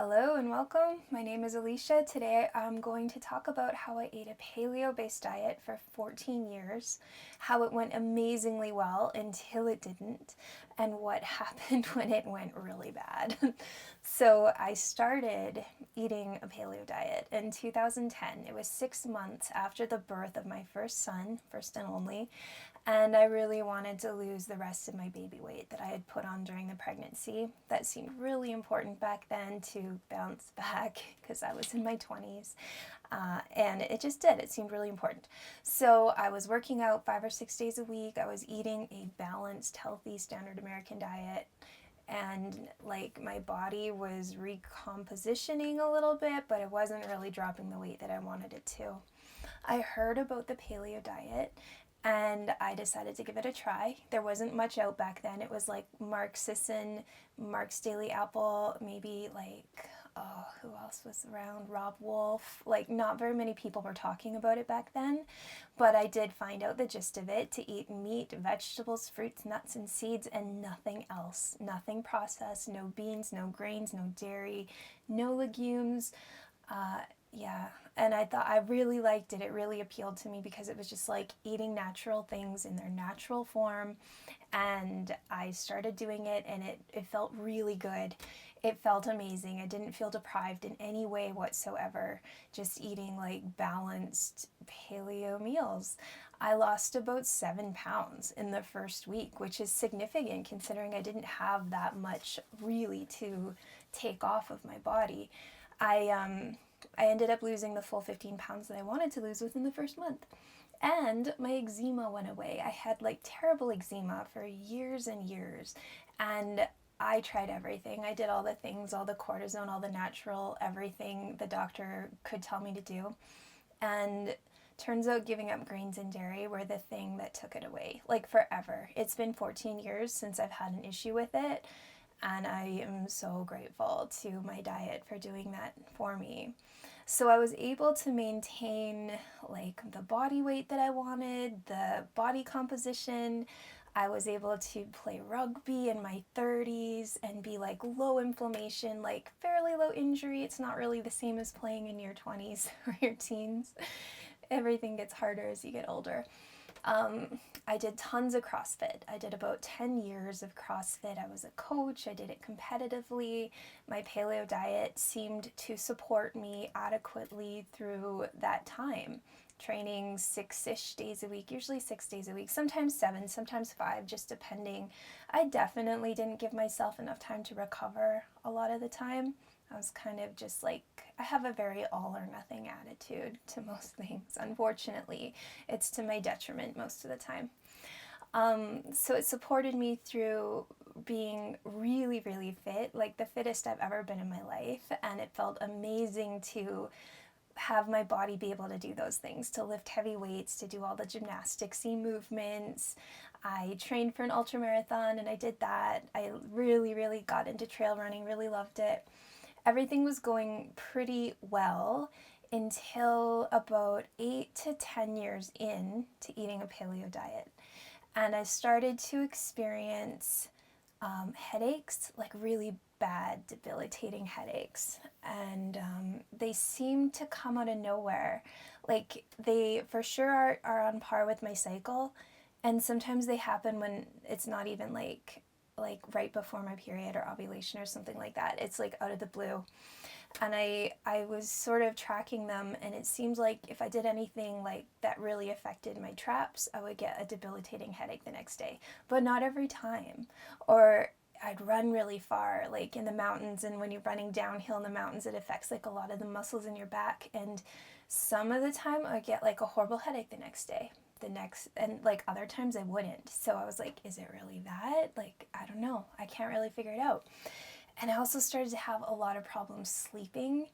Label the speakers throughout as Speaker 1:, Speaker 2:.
Speaker 1: Hello and welcome. My name is Alicia. Today I'm going to talk about how I ate a paleo-based diet for 14 years, how it went amazingly well until it didn't, and what happened when it went really bad. So I started eating a paleo diet in 2010. It was 6 months after the birth of my first son, first and only, and I really wanted to lose the rest of my baby weight that I had put on during the pregnancy. That seemed really important back then to bounce back because I was in my 20s. And it just did. It seemed really important. So I was working out 5 or 6 days a week. I was eating a balanced, healthy, standard American diet. And like my body was recompositioning a little bit, but it wasn't really dropping the weight that I wanted it to. I heard about the paleo diet and I decided to give it a try. There wasn't much out back then. It was like Mark Sisson, Mark's Daily Apple, maybe like, oh, who else was around? Rob Wolf. Like, not very many people were talking about it back then, but I did find out the gist of it: to eat meat, vegetables, fruits, nuts, and seeds, and nothing else. Nothing processed, no beans, no grains, no dairy, no legumes. Yeah, and I thought I really liked it. It really appealed to me because it was just like eating natural things in their natural form. And I started doing it, and it felt really good. It felt amazing. I didn't feel deprived in any way whatsoever, just eating like balanced paleo meals. I lost about 7 pounds in the first week, which is significant considering I didn't have that much really to take off of my body. I ended up losing the full 15 pounds that I wanted to lose within the first month. And my eczema went away. I had like terrible eczema for years and years. And I tried everything. I did all the things, all the cortisone, all the natural, everything the doctor could tell me to do. And turns out giving up grains and dairy were the thing that took it away, like forever. It's been 14 years since I've had an issue with it. And I am so grateful to my diet for doing that for me. So I was able to maintain like the body weight that I wanted, the body composition. I was able to play rugby in my 30s and be like low inflammation, like fairly low injury. It's not really the same as playing in your 20s or your teens. Everything gets harder as you get older. I did tons of CrossFit. I did about 10 years of CrossFit. I was a coach. I did it competitively. My paleo diet seemed to support me adequately through that time. Training 6-ish days a week, usually 6 days a week, sometimes 7, sometimes 5, just depending. I definitely didn't give myself enough time to recover a lot of the time. I was kind of just like, I have a very all or nothing attitude to most things. Unfortunately, it's to my detriment most of the time. So it supported me through being really, really fit, like the fittest I've ever been in my life. And it felt amazing to have my body be able to do those things, to lift heavy weights, to do all the gymnasticsy movements. I trained for an ultra marathon and I did that. I really, really got into trail running, really loved it. Everything was going pretty well until about 8 to 10 years in to eating a paleo diet. And I started to experience headaches, like really bad, debilitating headaches. And they seemed to come out of nowhere. Like they for sure are on par with my cycle. And sometimes they happen when it's not even like right before my period or ovulation or something like that. It's like out of the blue. And I was sort of tracking them, and it seems like if I did anything like that really affected my traps, I would get a debilitating headache the next day. But not every time. Or I'd run really far, like in the mountains, and when you're running downhill in the mountains, it affects like a lot of the muscles in your back. And some of the time I get like a horrible headache the next day. And like other times I wouldn't. So I was like, is it really that? Like, I don't know. I can't really figure it out. And I also started to have a lot of problems sleeping.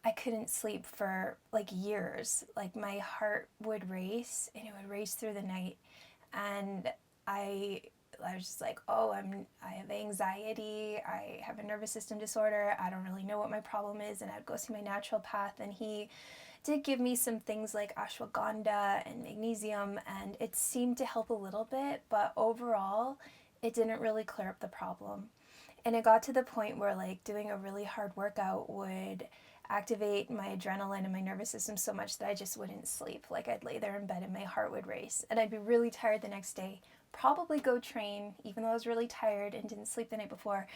Speaker 1: I couldn't sleep for like years. Like my heart would race and it would race through the night. And I was just like, oh, I have anxiety. I have a nervous system disorder. I don't really know what my problem is. And I'd go see my naturopath, and he did give me some things like ashwagandha and magnesium, and it seemed to help a little bit, but overall, it didn't really clear up the problem. And it got to the point where like doing a really hard workout would activate my adrenaline and my nervous system so much that I just wouldn't sleep. Like I'd lay there in bed and my heart would race and I'd be really tired the next day, probably go train even though I was really tired and didn't sleep the night before.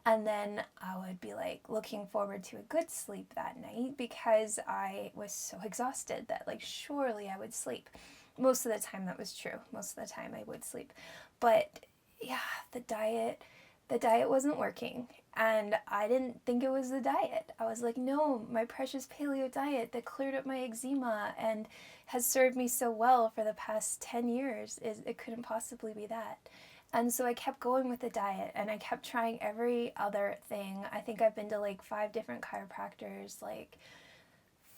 Speaker 1: And then I would be like looking forward to a good sleep that night because I was so exhausted that like surely I would sleep. Most of the time that was true. Most of the time I would sleep. But yeah, the diet wasn't working. And I didn't think it was the diet. I was like, no, my precious paleo diet that cleared up my eczema and has served me so well for the past 10 years, it couldn't possibly be that. And so I kept going with the diet and I kept trying every other thing. I think I've been to like 5 different chiropractors, like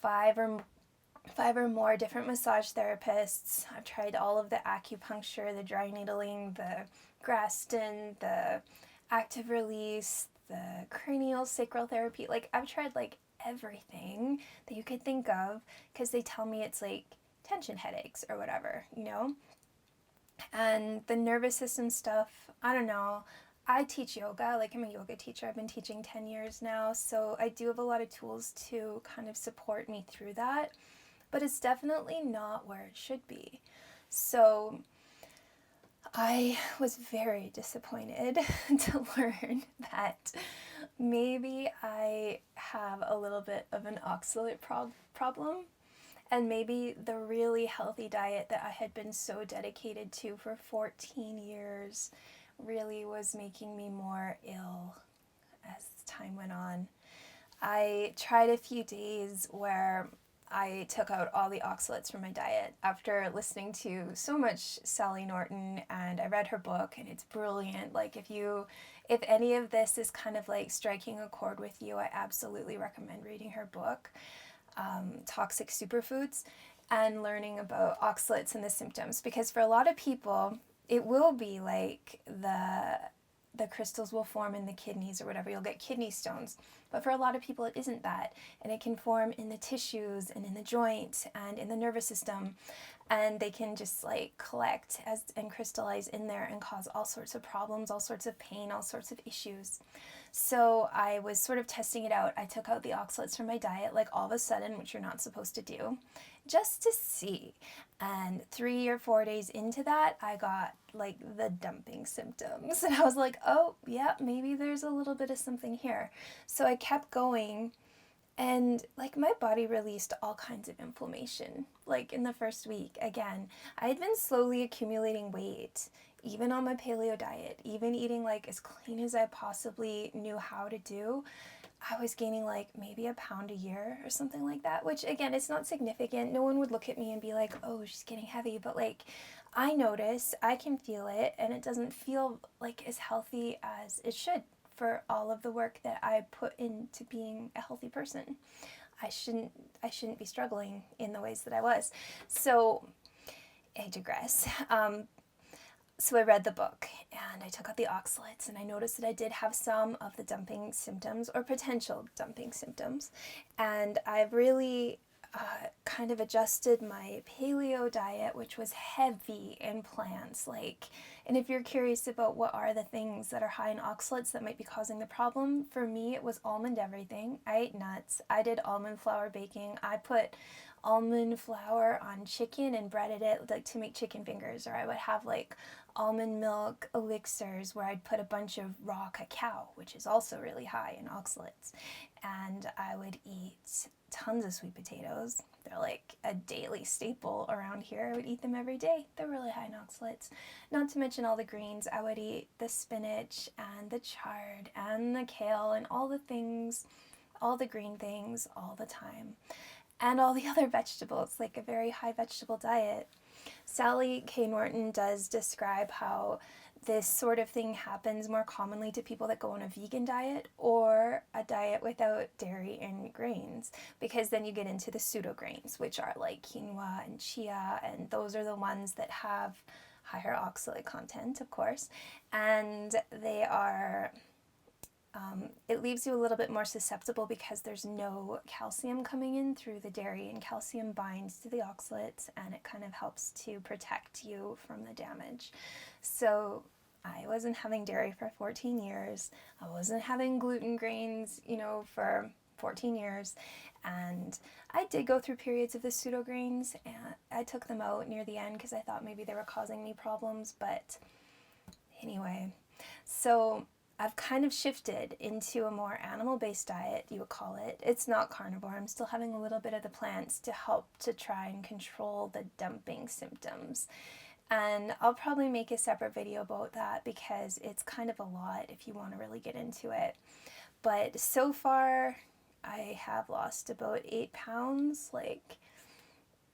Speaker 1: 5 or more different massage therapists. I've tried all of the acupuncture, the dry needling, the Graston, the active release, the cranial sacral therapy. Like I've tried like everything that you could think of because they tell me it's like tension headaches or whatever, you know? And the nervous system stuff, I don't know. I teach yoga, like I'm a yoga teacher. I've been teaching 10 years now, so I do have a lot of tools to kind of support me through that, but it's definitely not where it should be. So I was very disappointed to learn that maybe I have a little bit of an oxalate problem. And maybe the really healthy diet that I had been so dedicated to for 14 years really was making me more ill as time went on. I tried a few days where I took out all the oxalates from my diet after listening to so much Sally Norton, and I read her book and it's brilliant. Like if any of this is kind of like striking a chord with you, I absolutely recommend reading her book. Toxic Superfoods, and learning about oxalates and the symptoms, because for a lot of people it will be like the crystals will form in the kidneys or whatever, you'll get kidney stones, but for a lot of people it isn't that, and it can form in the tissues and in the joint and in the nervous system, and they can just like collect and crystallize in there and cause all sorts of problems, all sorts of pain, all sorts of issues. So I was sort of testing it out. I took out the oxalates from my diet, like all of a sudden, which you're not supposed to do, just to see. And 3 or 4 days into that, I got like the dumping symptoms. And I was like, oh, yeah, maybe there's a little bit of something here. So I kept going. And like my body released all kinds of inflammation. Like in the first week, again, I had been slowly accumulating weight, even on my paleo diet, even eating like as clean as I possibly knew how to do. I was gaining like maybe a pound a year or something like that, which again, it's not significant. No one would look at me and be like, oh, she's getting heavy. But like I notice, I can feel it, and it doesn't feel like as healthy as it should for all of the work that I put into being a healthy person. I shouldn't be struggling in the ways that I was. So I digress. So I read the book and I took out the oxalates, and I noticed that I did have some of the dumping symptoms or potential dumping symptoms. And I've really kind of adjusted my paleo diet, which was heavy in plants. And if you're curious about what are the things that are high in oxalates that might be causing the problem, for me it was almond everything. I ate nuts. I did almond flour baking. I put almond flour on chicken and breaded it like to make chicken fingers, or I would have like almond milk elixirs where I'd put a bunch of raw cacao, which is also really high in oxalates. And I would eat tons of sweet potatoes. They're like a daily staple around here. I would eat them every day. They're really high in oxalates. Not to mention all the greens. I would eat the spinach and the chard and the kale and all the things, all the green things all the time. And all the other vegetables, like a very high vegetable diet. Sally K. Norton does describe how this sort of thing happens more commonly to people that go on a vegan diet or a diet without dairy and grains, because then you get into the pseudo grains, which are like quinoa and chia, and those are the ones that have higher oxalate content, of course, and they are it leaves you a little bit more susceptible because there's no calcium coming in through the dairy, and calcium binds to the oxalates and it kind of helps to protect you from the damage. So I wasn't having dairy for 14 years. I wasn't having gluten grains, for 14 years. And I did go through periods of the pseudo grains, and I took them out near the end because I thought maybe they were causing me problems. But anyway, so I've kind of shifted into a more animal-based diet, you would call it. It's not carnivore. I'm still having a little bit of the plants to help to try and control the dumping symptoms. And I'll probably make a separate video about that because it's kind of a lot if you want to really get into it. But so far, I have lost about 8 pounds, like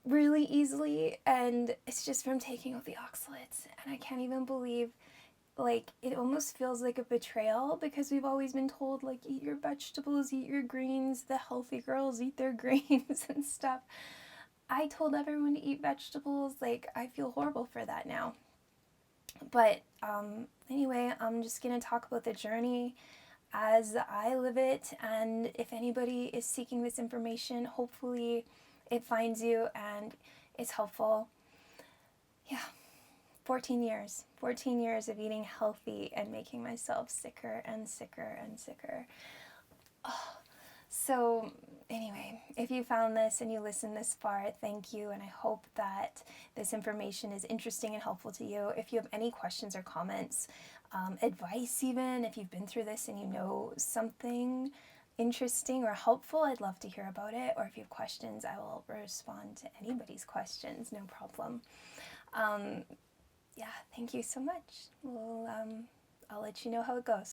Speaker 1: really easily. And it's just from taking out the oxalates. And I can't even believe, like, it almost feels like a betrayal because we've always been told, like, eat your vegetables, eat your greens, the healthy girls eat their greens and stuff. I told everyone to eat vegetables. Like, I feel horrible for that now. But anyway, I'm just going to talk about the journey as I live it. And if anybody is seeking this information, hopefully it finds you and it's helpful. Yeah, 14 years. 14 years of eating healthy and making myself sicker and sicker and sicker. Oh. So anyway, if you found this and you listened this far, thank you, and I hope that this information is interesting and helpful to you. If you have any questions or comments, advice even, if you've been through this and you know something interesting or helpful, I'd love to hear about it. Or if you have questions, I will respond to anybody's questions, no problem. Yeah, thank you so much. Well, I'll let you know how it goes.